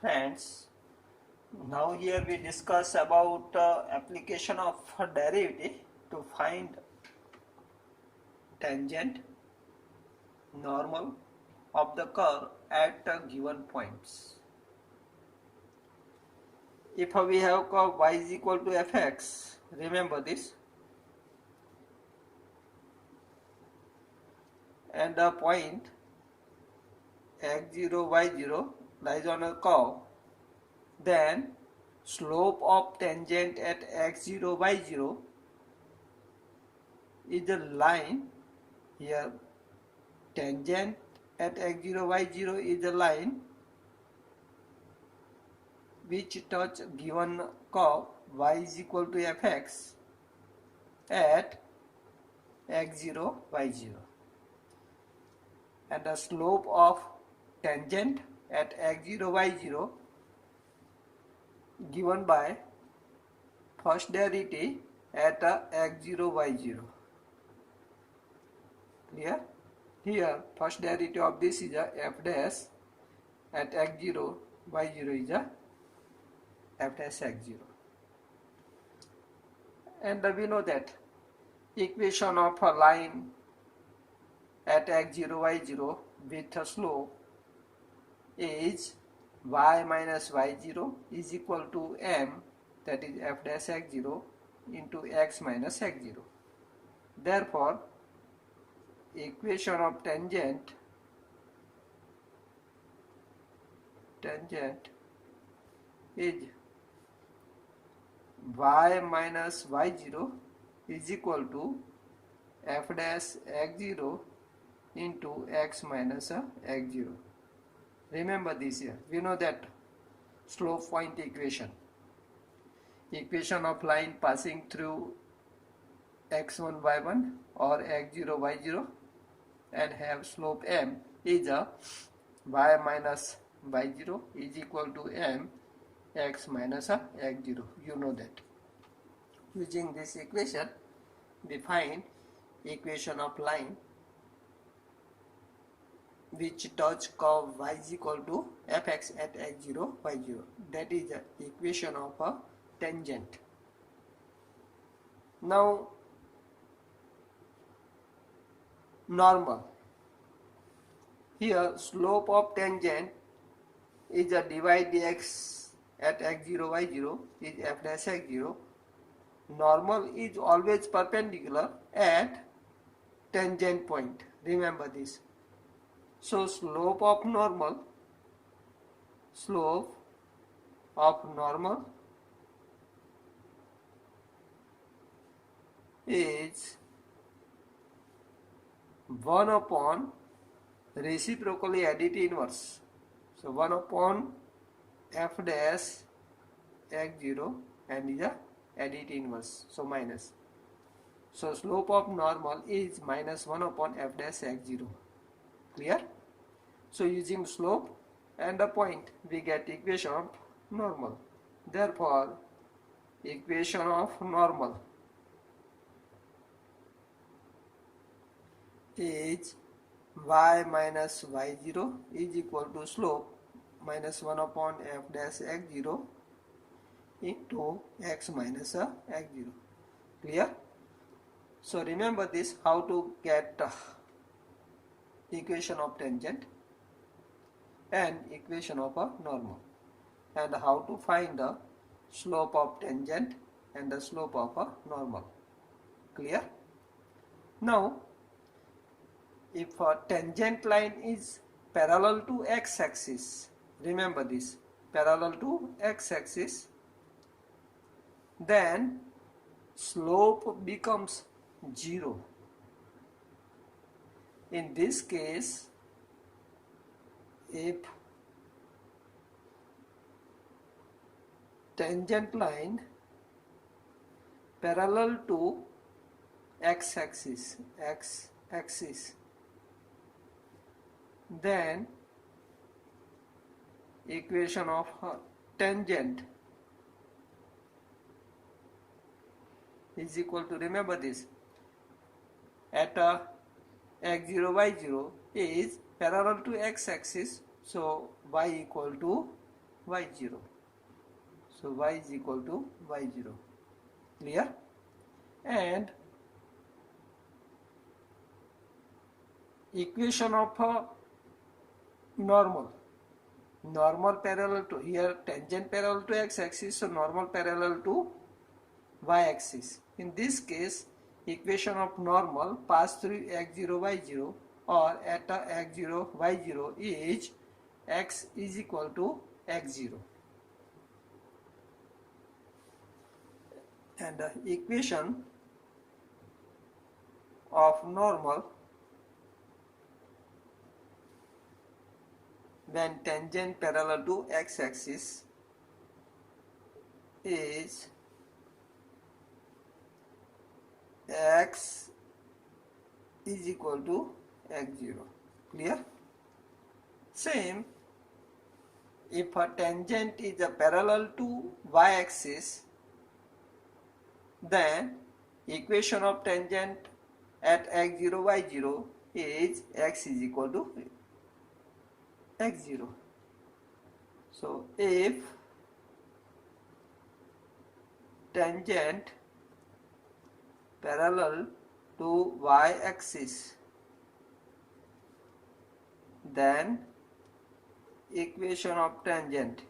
Friends, now here we discuss about application of derivative to find tangent normal of the curve at given points. If we have curve y is equal to fx, remember this, and the point x0 y0 lies on a curve, then slope of tangent at x0 y0 is the line. Here tangent at x0 y0 is the line which touch given curve y is equal to fx at x0 y0, and the slope of tangent at x0 y0 given by first derivative at x0 y0. Clear? Here first derivative of this is a f dash at x0 y0 is a f dash x0, and we know that equation of a line at x0 y0 with a slope is y minus y0 is equal to m, that is f dash x0 into x minus x0. Therefore equation of tangent is y minus y0 is equal to f dash x0 into x minus x0. Remember this here. We know that slope point equation of line passing through x1 y1 or x0 y0 and have slope m is a y minus y0 is equal to m x minus x0. You know that. Using this equation, we find equation of line which touch curve y is equal to fx at x0 y0. That is the equation of a tangent. Now normal. Here slope of tangent is a dy dx at x0 y0 is f dash x0. Normal is always perpendicular at tangent point. Remember this. So slope of normal is 1 upon reciprocally additive inverse. So 1 upon f dash x0 and is a additive inverse, so minus. So slope of normal is minus 1 upon f dash x0. Clear? So using slope and a point we get equation of normal. Therefore equation of normal is y minus y0 is equal to slope minus 1 upon f dash x0 into x minus x0. Clear? So remember this, how to get equation of tangent and equation of a normal, and how to find the slope of tangent and the slope of a normal. Clear? Now if a tangent line is parallel to x-axis, remember this, parallel to x-axis, then slope becomes 0. In this case, if tangent line parallel to x-axis, then equation of tangent is equal to, remember this, at x0 y0 is parallel to x-axis, so y equal to y0. So y is equal to y0. Clear? And equation of normal parallel to, here tangent parallel to x-axis, so normal parallel to y-axis. In this case, equation of normal pass through x0 y0 or at x0 y0 is x is equal to x0, and the equation of normal when tangent parallel to x-axis is x is equal to x0. Clear? Same, if a tangent is a parallel to y-axis, then equation of tangent at x0 y0 is x is equal to x0. So if tangent parallel to y-axis, then equation of tangent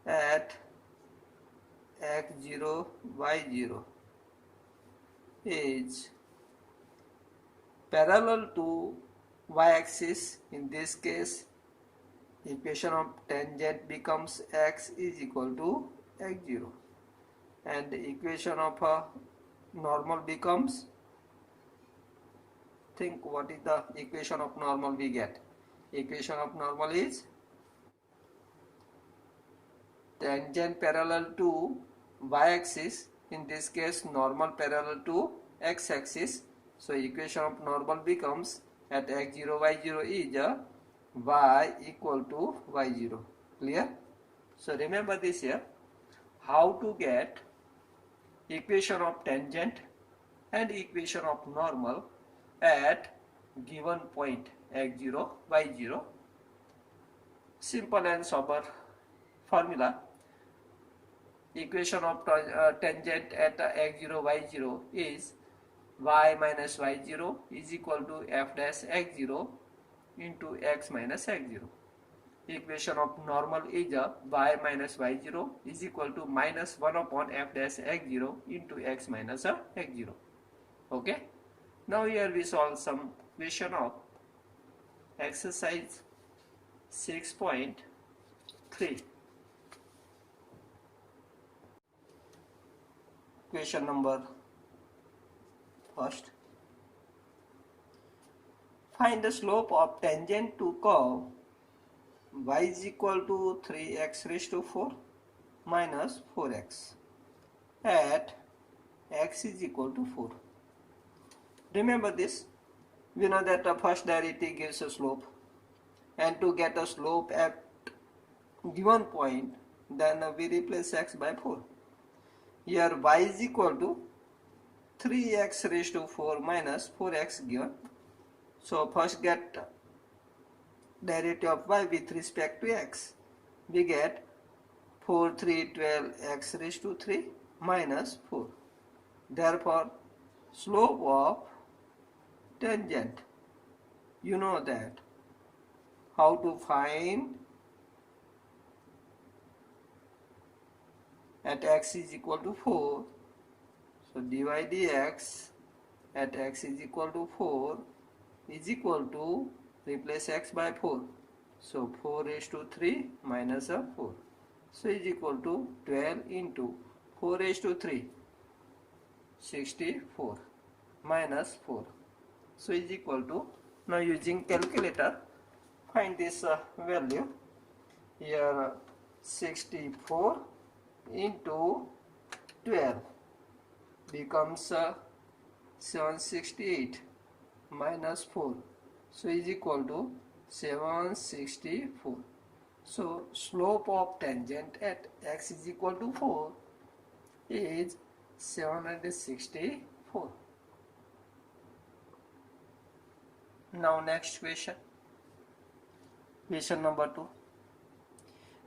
at x0 y0 is parallel to y-axis. In this case, equation of tangent becomes x is equal to x0, and the equation of normal becomes, think what is the equation of normal we get. Equation of normal is tangent parallel to y-axis, in this case normal parallel to x-axis. So equation of normal becomes at x0 y0 is y equal to y0. Clear? So remember this here, how to get equation of tangent and equation of normal at given point x0 y0. Simple and sober formula. Equation of tangent at x0 y0 is y minus y0 is equal to f dash x0 into x minus x0. Equation of normal is y minus y0 is equal to minus 1 upon f dash x0 into x minus x0. Okay. Now here we solve some question of exercise 6.3. Question number first. Find the slope of tangent to curve y is equal to 3x raised to 4 minus 4x at x is equal to 4. Remember this, we know that the first derivative gives a slope, and to get a slope at given point, then we replace x by 4. Here y is equal to 3x raised to 4 minus 4x given. So first get derivative of y with respect to x. We get 4 3 12 x raised to 3 minus 4. Therefore slope of tangent, you know that how to find at x is equal to 4. So dy dx at x is equal to 4 is equal to, replace x by 4. So 4 raised to 3 minus 4. So is equal to 12 into 4 raised to 3, 64 minus 4. So is equal to, now using calculator find this value. Here 64 into 12 becomes 768 minus 4. So is equal to 764. So slope of tangent at x is equal to 4 is 764. Now next question. Question number 2.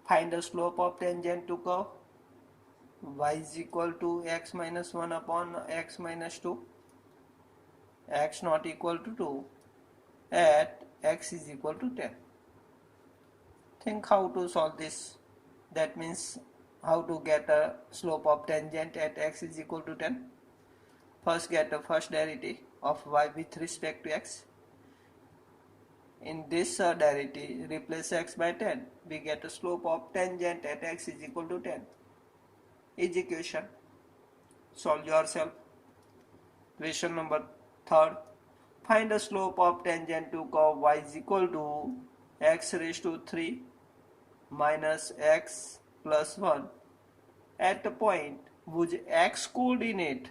Find the slope of tangent to curve y is equal to x minus 1 upon x minus 2, x not equal to 2 at x is equal to 10. Think how to solve this. That means how to get a slope of tangent at x is equal to 10. First get the first derivative of y with respect to x. In this derivative, replace x by 10. We get a slope of tangent at x is equal to 10. Easy equation. Solve yourself. Question number 3. Find the slope of tangent to curve y is equal to x raised to 3 minus x plus 1 at a point whose x coordinate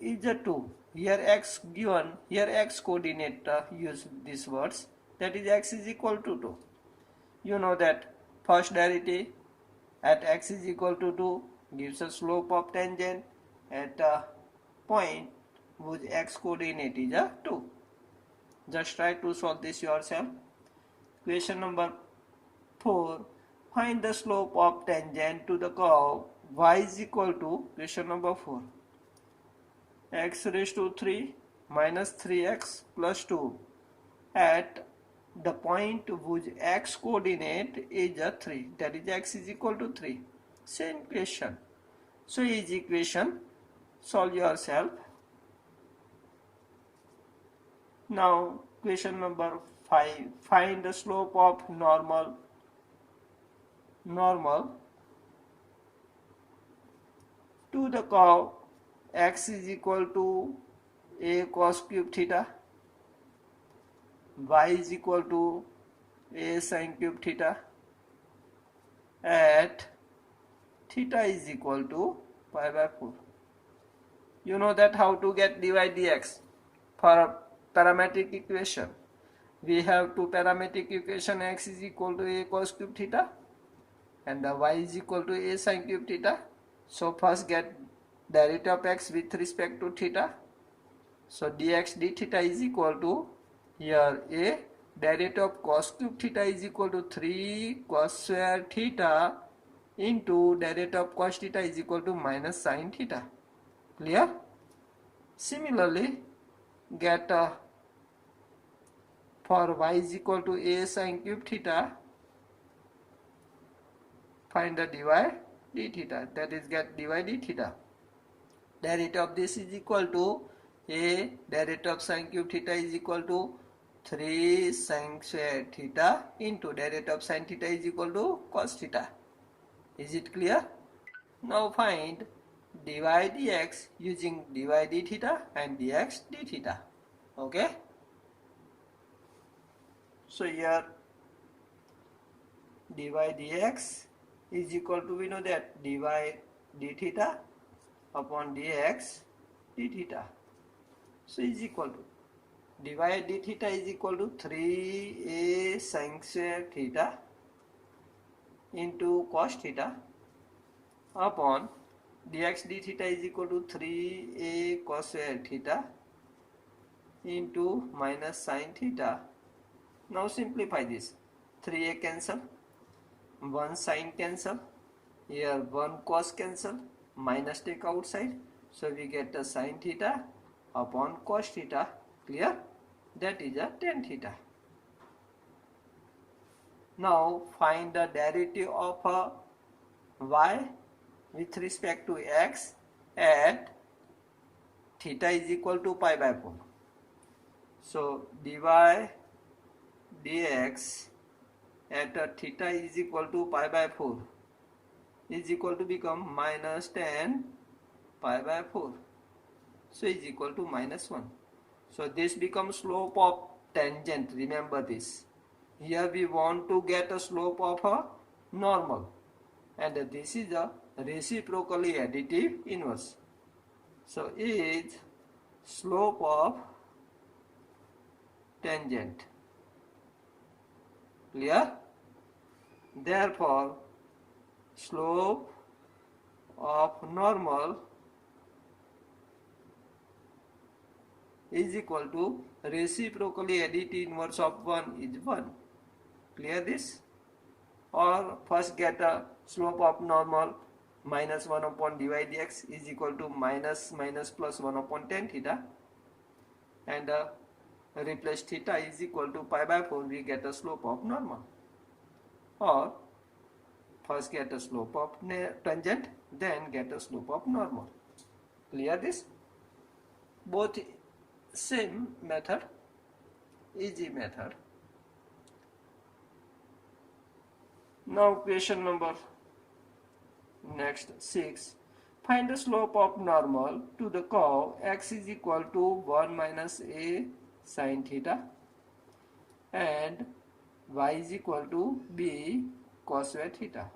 is a 2. Here x given, here x coordinate use these words, that is x is equal to 2. You know that first derivative at x is equal to 2 gives a slope of tangent at a point whose x coordinate is a 2. Just try to solve this yourself. Question number 4. Find the slope of tangent to the curve y is equal to, question number 4, x raised to 3 minus 3x plus 2 at the point whose x coordinate is a 3, that is x is equal to 3. Same question. So easy equation. Solve yourself. Now question number 5. Find the slope of normal to the curve x is equal to a cos cube theta, y is equal to a sin cube theta at theta is equal to pi by 4. You know that how to get dy dx for a parametric equation. We have two parametric equation, x is equal to a cos cube theta and the y is equal to a sin cube theta. So first get derivative of x with respect to theta. So dx d theta is equal to, here a derivative of cos cube theta is equal to 3 cos square theta into derivative of cos theta is equal to minus sin theta. Clear? Similarly, get for y is equal to a sin cube theta, find the dy d theta, that is get dy d theta. Derivative of this is equal to a derivative of sin cube theta is equal to 3 sin square theta into derivative of sin theta is equal to cos theta. Is it clear? Now find dy dx using dy d theta and dx d theta. Okay? So here dy dx is equal to, we know that dy d theta upon dx d theta. So is equal to dy d theta is equal to 3a sin square theta into cos theta upon dx d theta is equal to 3a cos square theta into minus sin theta. Now simplify this. 3a cancel, 1 sin cancel, here 1 cos cancel, minus take outside, so we get the sin theta upon cos theta. Clear? That is a tan theta. Now find the derivative of y with respect to x at theta is equal to pi by 4. So dy dx at theta is equal to pi by 4 is equal to become minus tan pi by 4. So is equal to minus 1. So this becomes slope of tangent. Remember this. Here we want to get a slope of a normal, and this is a reciprocally additive inverse. So is slope of tangent. Clear? Therefore, slope of normal is equal to reciprocally additive inverse of 1 is 1. Clear this? Or first get a slope of normal minus 1 upon dy dx is equal to minus plus 1 upon tan theta, and replace theta is equal to pi by 4, we get a slope of normal. Or first get a slope of tangent, then get a slope of normal. Clear this? Both same method, easy method. Now question number next 6. Find the slope of normal to the curve x is equal to 1 minus a sin theta and y is equal to b cos theta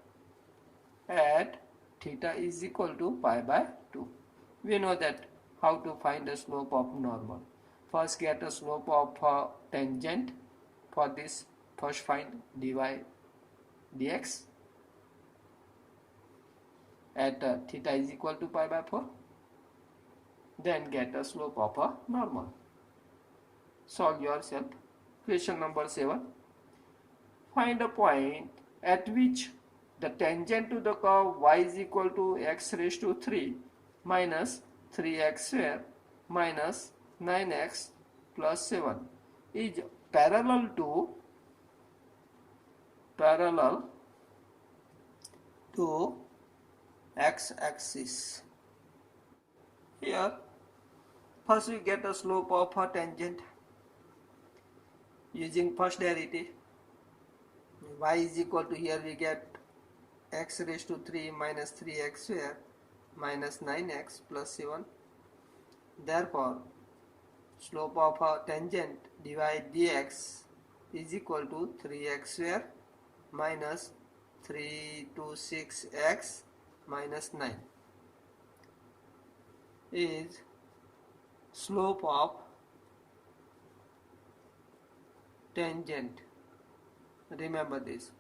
at theta is equal to pi by 2. We know that how to find the slope of normal. First get a slope of tangent. For this, first find dy dx at theta is equal to pi by 4. Then get a slope of a normal. Solve yourself. Question number 7. Find a point at which the tangent to the curve y is equal to x raised to 3 minus 3x square minus 9x plus 7 is parallel to x-axis. Here, first we get a slope of a tangent using first derivative. Y is equal to, here we get x raised to 3 minus 3x square minus 9x plus 7. Therefore, slope of a tangent dy dx is equal to 3x square minus 3 to 6x minus 9 is slope of tangent. Remember this,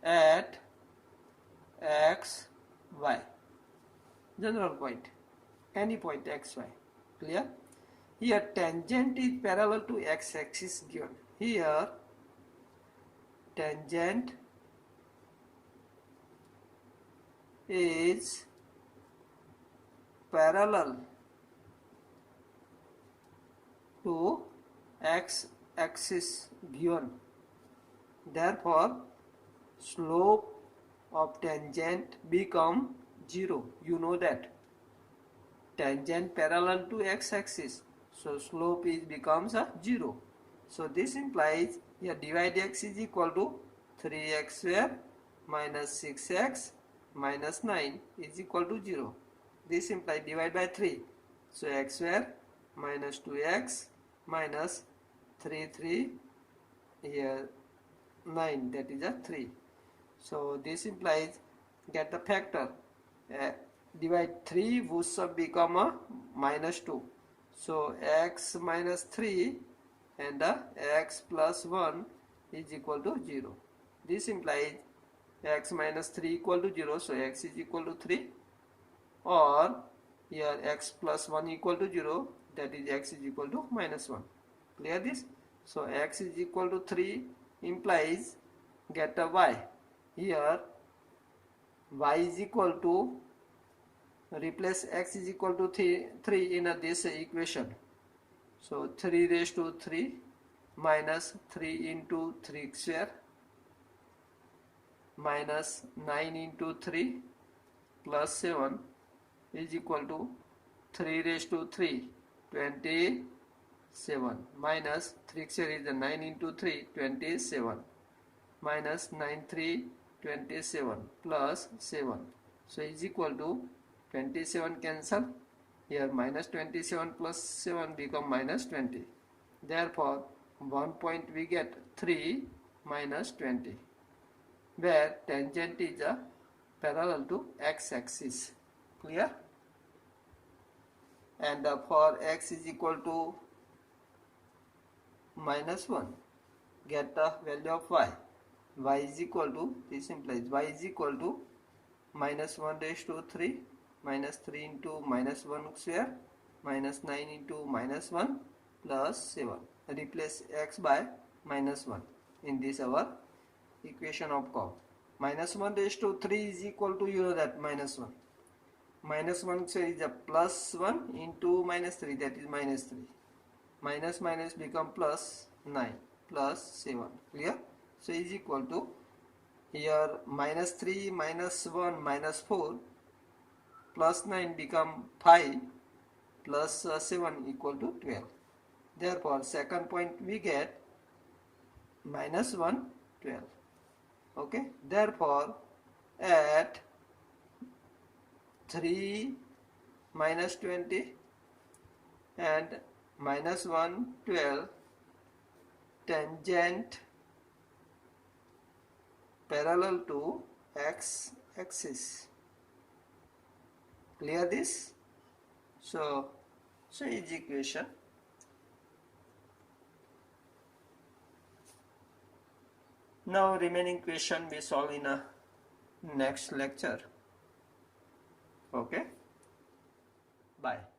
at x, y, general point, any point x, y. Clear? Here tangent is parallel to x-axis given. Here tangent is parallel to x-axis given. Therefore, slope of tangent become 0. You know that tangent parallel to x-axis, so slope becomes a 0. So this implies here dy dx is equal to 3x square minus 6x minus 9 is equal to 0. This implies divide by 3. So x square minus 2x minus 3 here 9, that is a 3. So this implies get the factor. Divide 3 would become a minus 2. So x minus 3 and x plus 1 is equal to 0. This implies x minus 3 equal to 0. So x is equal to 3. Or here x plus 1 equal to 0. That is x is equal to minus 1. Clear this? So x is equal to 3 implies get a y. Here y is equal to, replace x is equal to 3 in this equation. So 3 raised to 3 minus 3 into 3 square minus 9 into 3 plus 7 is equal to 3 raised to 3, 27 minus 3 square is 9 into 3, 27 minus 9 3, 27 plus 7. So is equal to 27 cancel. Here minus 27 plus 7 become minus 20. Therefore 1 point we get 3 minus 20, where tangent is parallel to x-axis. Clear? And for x is equal to minus 1, get the value of y. Y is equal to, this implies y is equal to minus 1 raised to 3 minus 3 into minus 1 square minus 9 into minus 1 plus 7. Replace x by minus 1 in this our equation of curve. Minus 1 raised to 3 is equal to, you know that, minus 1. Minus 1 so is a plus 1 into minus 3, that is minus 3. Minus minus become plus 9 plus 7. Clear? So is equal to, here minus 3 minus 1 minus 4 plus 9 become 5 plus 7 equal to 12. Therefore second point we get minus 1 12. Okay, therefore at 3 minus 20 and minus 1 12 tangent parallel to x axis. Clear this? So is equation. Now remaining question we solve in a next lecture. Okay, bye.